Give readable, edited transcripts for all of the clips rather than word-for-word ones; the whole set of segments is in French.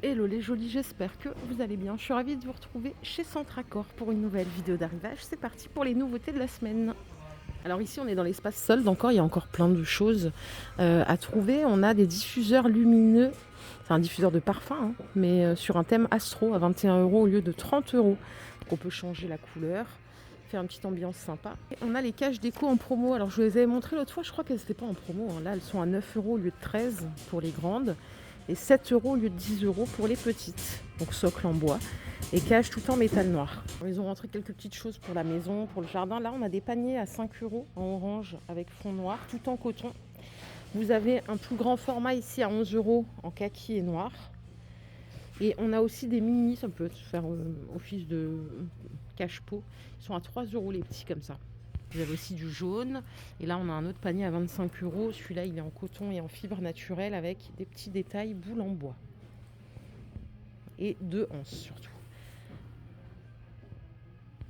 Hello les jolis, j'espère que vous allez bien. Je suis ravie de vous retrouver chez Centracor pour une nouvelle vidéo d'arrivage. C'est parti pour les nouveautés de la semaine. Alors ici on est dans l'espace solde encore, il y a encore plein de choses à trouver. On a des diffuseurs lumineux, c'est un diffuseur de parfum, hein, mais sur un thème astro à 21 € au lieu de 30 €. Donc on peut changer la couleur, faire une petite ambiance sympa. Et on a les cages déco en promo. Alors je vous les avais montrées l'autre fois, je crois qu'elles n'étaient pas en promo, hein. Là elles sont à 9 € au lieu de 13 pour les grandes. Et 7 € au lieu de 10 € pour les petites. Donc socle en bois et cage tout en métal noir. Ils ont rentré quelques petites choses pour la maison, pour le jardin. Là, on a des paniers à 5 € en orange avec fond noir, tout en coton. Vous avez un plus grand format ici à 11 € en kaki et noir. Et on a aussi des mini, ça peut faire office de cache-pot. Ils sont à 3 € les petits comme ça. Vous avez aussi du jaune. Et là, on a un autre panier à 25 €. Celui-là, il est en coton et en fibre naturelle avec des petits détails boules en bois. Et 2 onces surtout.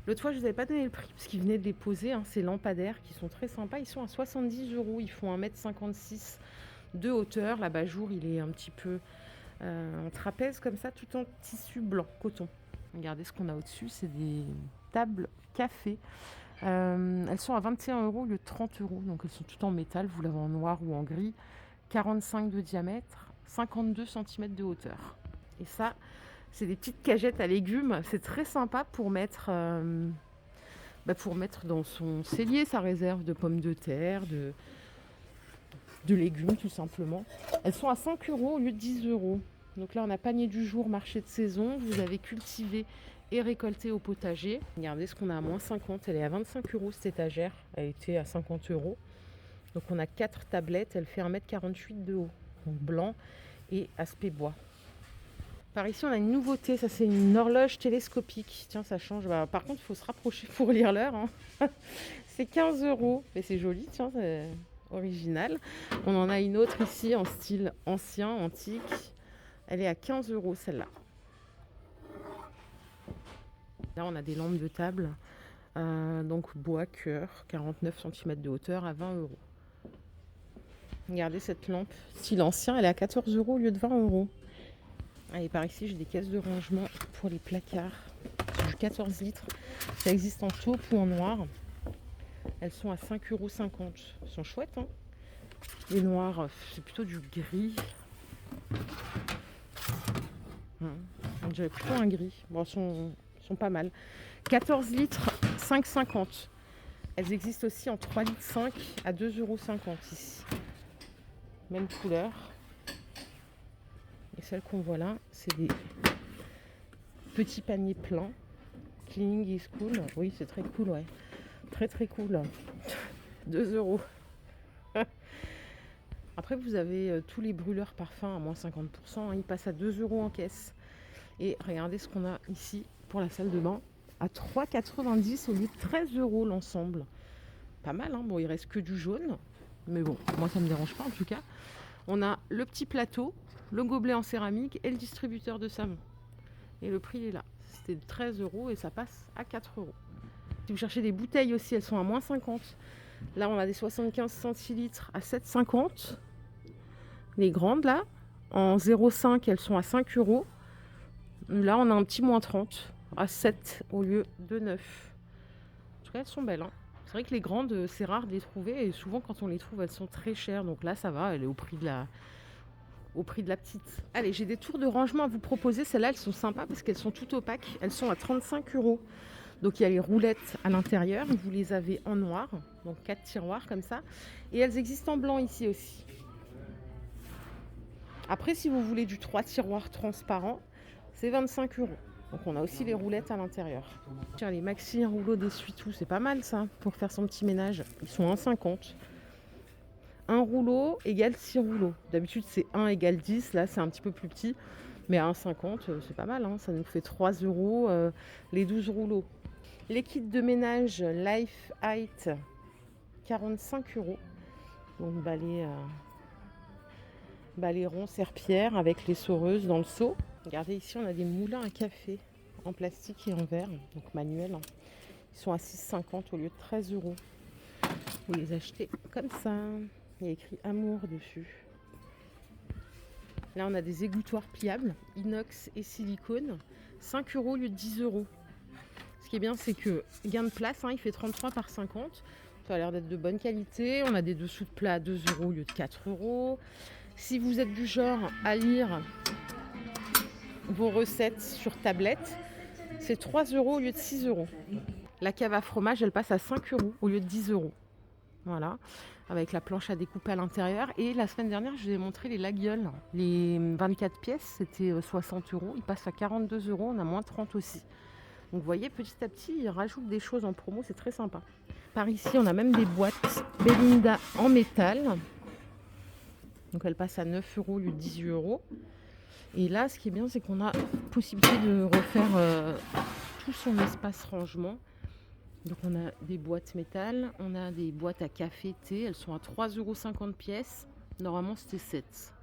L'autre fois, je ne vous avais pas donné le prix parce qu'ils venaient de les poser. Hein, ces lampadaires qui sont très sympas. Ils sont à 70 €. Ils font 1,56 m de hauteur. L'abat-jour, il est un petit peu en trapèze comme ça, tout en tissu blanc, coton. Regardez ce qu'on a au-dessus. C'est des tables café. Elles sont à 21 € au lieu de 30 €. Donc elles sont toutes en métal. Vous l'avez en noir ou en gris. 45 de diamètre, 52 cm de hauteur. Et ça, c'est des petites cagettes à légumes. C'est très sympa pour mettre dans son cellier sa réserve de pommes de terre, de légumes tout simplement. Elles sont à 5 € au lieu de 10 €. Donc là, on a panier du jour, marché de saison. Vous avez cultivé et récolté au potager. Regardez ce qu'on a à moins 50. Elle est à 25 € cette étagère. Elle était à 50 €. Donc on a 4 tablettes. Elle fait 1,48 m de haut. Donc blanc et aspect bois. Par ici, on a une nouveauté. Ça, c'est une horloge télescopique. Tiens, ça change. Par contre, il faut se rapprocher pour lire l'heure. Hein. C'est 15 €. Mais c'est joli, tiens, c'est original. On en a une autre ici en style ancien, antique. Elle est à 15 € celle-là. Là, on a des lampes de table. Donc bois, cœur, 49 cm de hauteur à 20 €. Regardez cette lampe style ancien. Elle est à 14 € au lieu de 20 €. Et par ici, j'ai des caisses de rangement pour les placards. C'est du 14 litres. Ça existe en taupe ou en noir. Elles sont à 5,50 €. Elles sont chouettes, hein. Les noirs, c'est plutôt du gris. On dirait plutôt un gris. Bon, elles sont pas mal. 14 litres, 5,50 €. Elles existent aussi en 3,5 litres à 2,50 € ici. Même couleur. Et celles qu'on voit là, c'est des petits paniers pleins. Cleaning is cool. Oui, c'est très cool, ouais. Très très cool. 2 €. Après, vous avez tous les brûleurs parfums à moins 50%. Hein, ils passent à 2 € en caisse. Et regardez ce qu'on a ici pour la salle de bain. À 3,90 € au lieu de 13 € l'ensemble. Pas mal, hein. Bon, il reste que du jaune. Mais bon, moi, ça ne me dérange pas en tout cas. On a le petit plateau, le gobelet en céramique et le distributeur de savon. Et le prix est là. C'était 13 € et ça passe à 4 €. Si vous cherchez des bouteilles aussi, elles sont à moins 50. Là, on a des 75 centilitres à 7,50 €. Les grandes, là, en 0,5, elles sont à 5 €. Là, on a un petit moins 30 à 7 au lieu de 9. En tout cas, elles sont belles, hein. C'est vrai que les grandes, c'est rare de les trouver. Et souvent, quand on les trouve, elles sont très chères. Donc là, ça va, elle est au prix de la petite. Allez, j'ai des tours de rangement à vous proposer. Celles-là, elles sont sympas parce qu'elles sont toutes opaques. Elles sont à 35 €. Donc il y a les roulettes à l'intérieur. Vous les avez en noir. Donc 4 tiroirs comme ça. Et elles existent en blanc ici aussi. Après, si vous voulez du 3 tiroirs transparent, c'est 25 €. Donc on a aussi les roulettes à l'intérieur. Tiens, les maxi rouleaux d'essuie-tout, c'est pas mal ça pour faire son petit ménage. Ils sont à 1,50 €. Un rouleau égale 6 rouleaux. D'habitude, c'est 1 égale 10. Là, c'est un petit peu plus petit. Mais à 1,50 €, c'est pas mal, hein. Ça nous fait 3 € les 12 rouleaux. Les kits de ménage Life Height, 45 €. Donc balai rond serpillère avec les soreuses dans le seau. Regardez ici, on a des moulins à café en plastique et en verre, donc manuel. Ils sont à 6,50 € au lieu de 13 €. Vous les achetez comme ça. Il y a écrit amour dessus. Là, on a des égouttoirs pliables, inox et silicone, 5 € au lieu de 10 €. Ce qui est bien, c'est que gain de place, il fait 33 par 50. Ça a l'air d'être de bonne qualité. On a des dessous de plat à 2 € au lieu de 4 €. Si vous êtes du genre à lire vos recettes sur tablette, c'est 3 € au lieu de 6 €. La cave à fromage, elle passe à 5 € au lieu de 10 €. Voilà, avec la planche à découper à l'intérieur. Et la semaine dernière, je vous ai montré les laguioles. Les 24 pièces, c'était 60 €. Ils passent à 42 €. On a moins 30 aussi. Donc vous voyez, petit à petit, ils rajoutent des choses en promo. C'est très sympa. Par ici, on a même des boîtes Belinda en métal. Donc elle passe à 9 € au lieu de 18 €. Et là, ce qui est bien, c'est qu'on a possibilité de refaire tout son espace rangement. Donc on a des boîtes métal, on a des boîtes à café, thé, elles sont à 3,50 € pièce. Normalement c'était 7.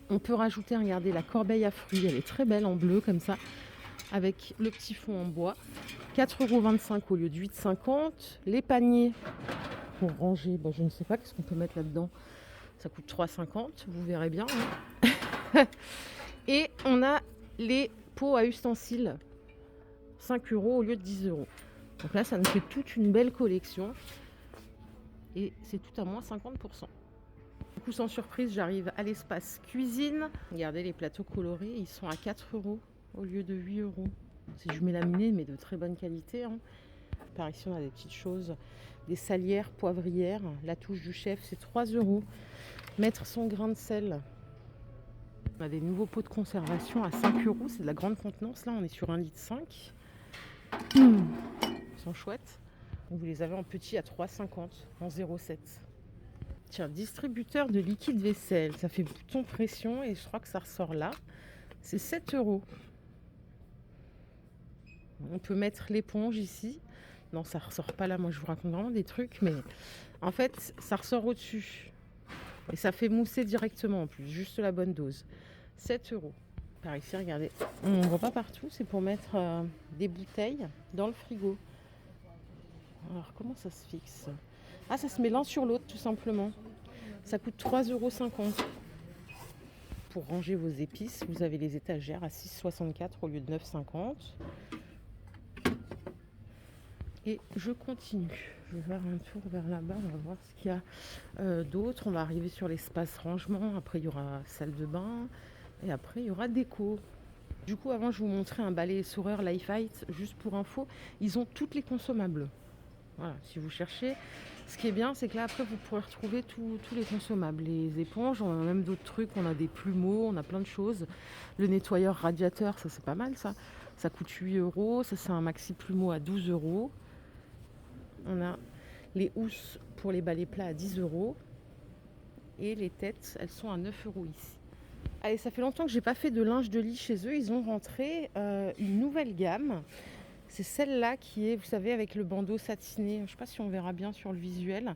On peut rajouter, regardez, la corbeille à fruits, elle est très belle en bleu comme ça, avec le petit fond en bois. 4,25 € au lieu de 8,50 €. Les paniers pour ranger, je ne sais pas qu'est-ce qu'on peut mettre là-dedans. Ça coûte 3,50 €, vous verrez bien. Et on a les pots à ustensiles, 5 € au lieu de 10 €. Donc là, ça nous fait toute une belle collection. Et c'est tout à moins 50%. Du coup, sans surprise, j'arrive à l'espace cuisine. Regardez les plateaux colorés, ils sont à 4 € au lieu de 8 €. C'est du mélaminé, mais de très bonne qualité. Par ici, on a des petites choses. Des salières, poivrières. La touche du chef, c'est 3 €. Mettre son grain de sel. On a des nouveaux pots de conservation à 5 €. C'est de la grande contenance. Là, on est sur 1,5 litre. Ils sont chouettes. Vous les avez en petit à 3,50 € en 0,7. Tiens, distributeur de liquide vaisselle. Ça fait bouton pression et je crois que ça ressort là. C'est 7 €. On peut mettre l'éponge ici. Non, ça ressort pas là. Moi, je vous raconte vraiment des trucs. Mais en fait, ça ressort au-dessus. Et ça fait mousser directement en plus. Juste la bonne dose. 7 €. Par ici, regardez. On ne voit pas partout. C'est pour mettre des bouteilles dans le frigo. Alors, comment ça se fixe? Ah, ça se met l'un sur l'autre, tout simplement. Ça coûte 3,50 €. Pour ranger vos épices, vous avez les étagères à 6,64 € au lieu de 9,50 €. Et je continue. Je vais faire un tour vers là-bas. On va voir ce qu'il y a d'autre. On va arriver sur l'espace rangement. Après, il y aura salle de bain. Et après, il y aura déco. Du coup, avant, je vous montrais un balai essoreur Lifeite. Juste pour info, ils ont toutes les consommables. Voilà, si vous cherchez. Ce qui est bien, c'est que là, après, vous pourrez retrouver tous les consommables. Les éponges, on a même d'autres trucs. On a des plumeaux, on a plein de choses. Le nettoyeur radiateur, ça, c'est pas mal, ça. Ça coûte 8 €. Ça, c'est un maxi plumeau à 12 €. On a les housses pour les balais plats à 10 €. Et les têtes, elles sont à 9 € ici. Allez, ça fait longtemps que j'ai pas fait de linge de lit chez eux. Ils ont rentré une nouvelle gamme. C'est celle-là qui est, vous savez, avec le bandeau satiné. Je ne sais pas si on verra bien sur le visuel.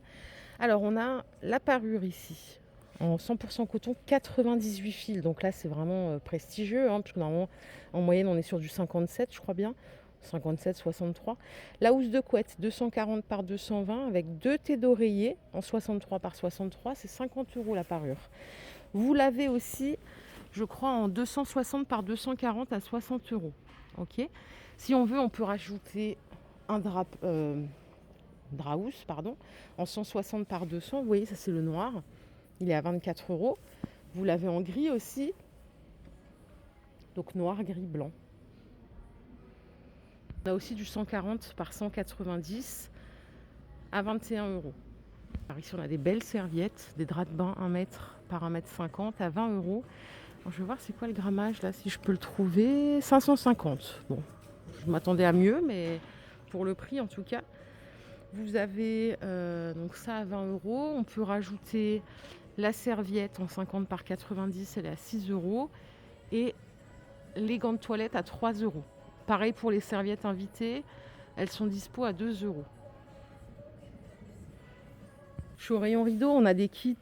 Alors, on a la parure ici, en 100% coton, 98 fils. Donc là, c'est vraiment prestigieux, parce que normalement, en moyenne, on est sur du 57, je crois bien. 57, 63. La housse de couette, 240 par 220, avec 2 thés d'oreiller, en 63 par 63. C'est 50 € la parure. Vous l'avez aussi, je crois, en 260 par 240 à 60 €. Ok. Si on veut, on peut rajouter un draus, en 160 par 200. Vous voyez, ça c'est le noir. Il est à 24 €. Vous l'avez en gris aussi. Donc noir, gris, blanc. On a aussi du 140 par 190 à 21 €. Alors ici, on a des belles serviettes, des draps de bain 1 mètre par 1,50 m à 20 €. Alors, je vais voir c'est quoi le grammage là, si je peux le trouver. 550. Bon, je m'attendais à mieux, mais pour le prix en tout cas. Vous avez donc ça à 20 €. On peut rajouter la serviette en 50 par 90, elle est à 6 €. Et les gants de toilette à 3 €. Pareil pour les serviettes invitées, elles sont dispo à 2 €. Je suis au rayon rideau, on a des kits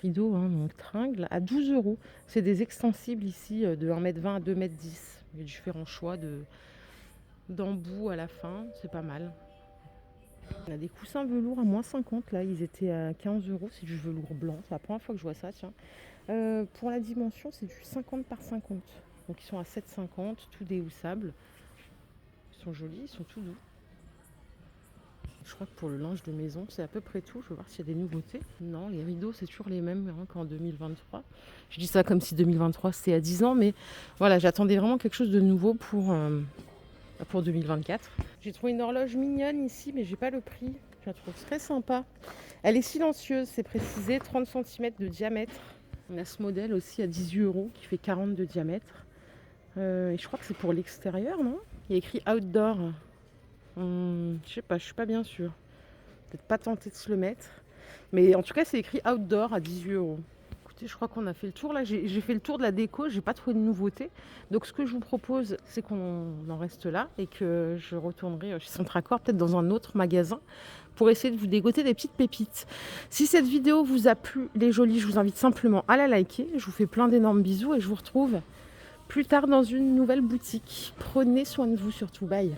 rideaux, donc tringles, à 12 €. C'est des extensibles ici de 1,20 m à 2,10 m. Il y a différents choix d'embout à la fin, c'est pas mal. On a des coussins velours à moins 50, là, ils étaient à 15 €, c'est du velours blanc. C'est la première fois que je vois ça, tiens. Pour la dimension, c'est du 50 par 50. Donc ils sont à 7,50, tout déhoussable. Ils sont jolis, ils sont tout doux. Je crois que pour le linge de maison, c'est à peu près tout. Je vais voir s'il y a des nouveautés. Non, les rideaux, c'est toujours les mêmes qu'en 2023. Je dis ça comme si 2023 c'était à 10 ans, mais voilà, j'attendais vraiment quelque chose de nouveau pour 2024. J'ai trouvé une horloge mignonne ici, mais j'ai pas le prix. Je la trouve très sympa. Elle est silencieuse, c'est précisé, 30 cm de diamètre. On a ce modèle aussi à 18 € qui fait 40 de diamètre. Et je crois que c'est pour l'extérieur, non? Il y a écrit outdoor. Je sais pas, je suis pas bien sûre. Peut-être pas tenté de se le mettre. Mais en tout cas, c'est écrit outdoor à 18 €. Écoutez, je crois qu'on a fait le tour. Là, j'ai fait le tour de la déco. J'ai pas trouvé de nouveauté. Donc, ce que je vous propose, c'est qu'on en reste là et que je retournerai chez Centracor, peut-être dans un autre magasin, pour essayer de vous dégoter des petites pépites. Si cette vidéo vous a plu, les jolies, je vous invite simplement à la liker. Je vous fais plein d'énormes bisous et je vous retrouve plus tard dans une nouvelle boutique. Prenez soin de vous surtout. Bye.